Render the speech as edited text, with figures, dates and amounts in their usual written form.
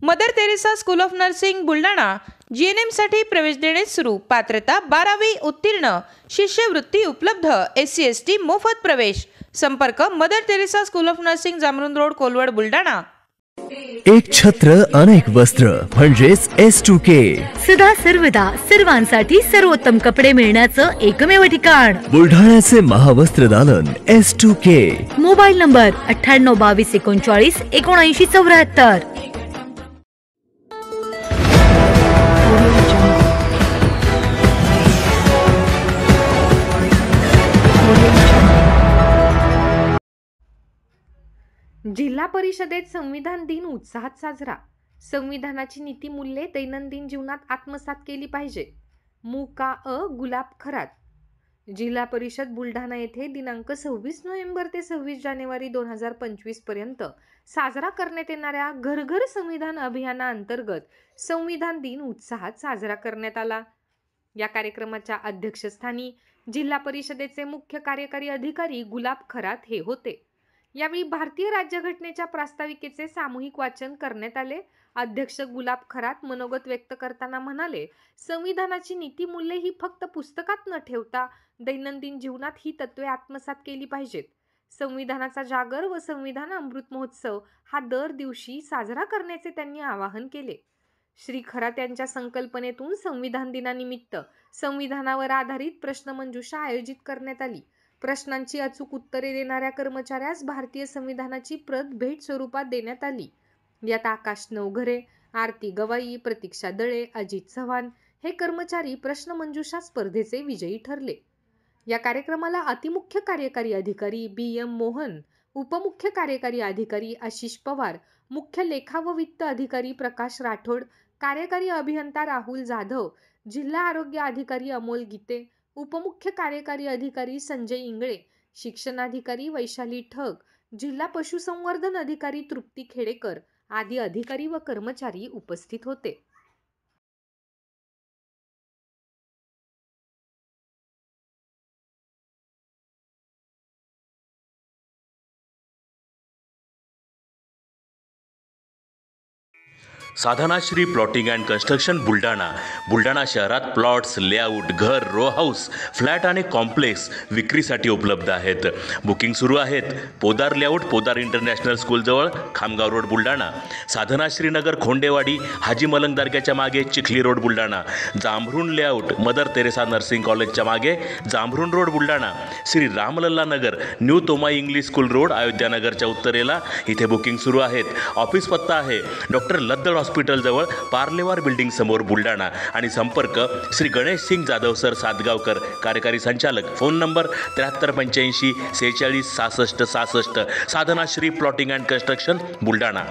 Mother Teresa school of nursing Buldhana GNM साठी प्रवेश देणे सुरू। पात्रता 12वी उत्तीर्ण, शिष्यवृत्ती उपलब्ध, SC ST मोफत प्रवेश। संपर्क Mother Teresa school of nursing, Jamrun road, Kolwad, Buldhana. एक छत्र अनेक वस्त्र म्हणजेच S2K। सदा सर्वदा सर्वांसाठी सर्वोत्तम कपडे मिळण्याचं एकमेव ठिकाण बुलढाण्याचे महावस्त्र दालन S2K। Mobile number 98 22 39 79 74। जिल्हा परिषदेत संविधान दिन उत्साहात साजरा। संविधानाची नीतिमूल्ये दैनंदिन जीवनात आत्मसात केली पाहिजे। गुलाब खरात। जिल्हा परिषद बुलढाणा येथे दिनांक 26 नोव्हेंबर ते 26 जानेवारी 2025 पर्यंत साजरा करण्यात येणाऱ्या घर घर संविधान अभियानाअंतर्गत संविधान दिन उत्साहात साजरा करण्यात आला। या कार्यक्रमाच्या अध्यक्षस्थानी जिल्हा परिषदेचे मुख्य कार्यकारी अधिकारी गुलाब खरात हे होते। यावेळी भारतीय राज्यघटनेच्या प्रास्ताविकेचे सामूहिक वाचन करण्यात आले। अध्यक्ष गुलाब खरात मनोगत व्यक्त करताना म्हणाले, संविधानाची नीतिमूल्ये ही फक्त पुस्तकात न ठेवता दैनंदिन जीवनात ही तत्त्वे आत्मसात केली पाहिजेत। संविधानाचा जागर व संविधान अमृत महोत्सव हा दर दिवशी साजरा करण्याचे त्यांनी आवाहन केले। श्री खरात यांच्या संकल्पनेतून संविधान दिनानिमित्त संविधानावर आधारित प्रश्नमंजुषा आयोजित करण्यात आली। प्रश्नांची अचूक उत्तरे देणाऱ्या कर्मचाऱ्यास भारतीय संविधानाची प्रत भेट स्वरूपात देण्यात आली। यात आकाश नवघरे, आरती गवाई, प्रतीक्षा दळे, अजित चव्हाण हे कर्मचारी प्रश्नमंजुषा स्पर्धेचे विजयी ठरले। या कार्यक्रमाला अतिमुख्य कार्यकारी अधिकारी BM मोहन, उपमुख्य कार्यकारी अधिकारी आशिष पवार, मुख्य लेखा व वित्त अधिकारी प्रकाश राठोड, कार्यकारी अभियंता राहुल जाधव, जिल्हा आरोग्य अधिकारी अमोल गीते, उपमुख्य कार्यकारी अधिकारी संजय इंगळे, शिक्षणाधिकारी वैशाली ठग, जिल्हा पशुसंवर्धन अधिकारी तृप्ती खेडेकर आदी अधिकारी व कर्मचारी उपस्थित होते। Sadhanashri plotting and construction Buldhana शहरात प्लॉट्स, लेआउट, घर, रो हाऊस, फ्लॅट आणि कॉम्प्लेक्स विक्रीसाठी उपलब्ध आहेत। बुकिंग सुरू आहेत। पोदार लेआउट, पोदार इंटरनॅशनल स्कूलजवळ, खामगाव रोड, बुलढाणा। साधनाश्री नगर, खोंडेवाडी, हाजी मलंग दर्ग्याच्या मागे, Chikhli road, Buldhana. Jambhrun layout, mother Teresa nursing कॉलेजच्या मागे, Jambhrun road, Buldhana. Shri Ramlalla Nagar, new Tomai English school road, अयोध्यानगरच्या उत्तरेला, इथे बुकिंग सुरू आहेत। ऑफिस पत्ता आहे डॉक्टर लद्दड हॉस्पिटल जवळ, पार्लेवार बिल्डिंग समोर, बुलढाणा। आणि संपर्क श्री गणेश सिंग जाधव सर सातगावकर, कार्यकारी संचालक। Phone number 7385 46 66 66। Sadhanashri plotting and construction Buldhana.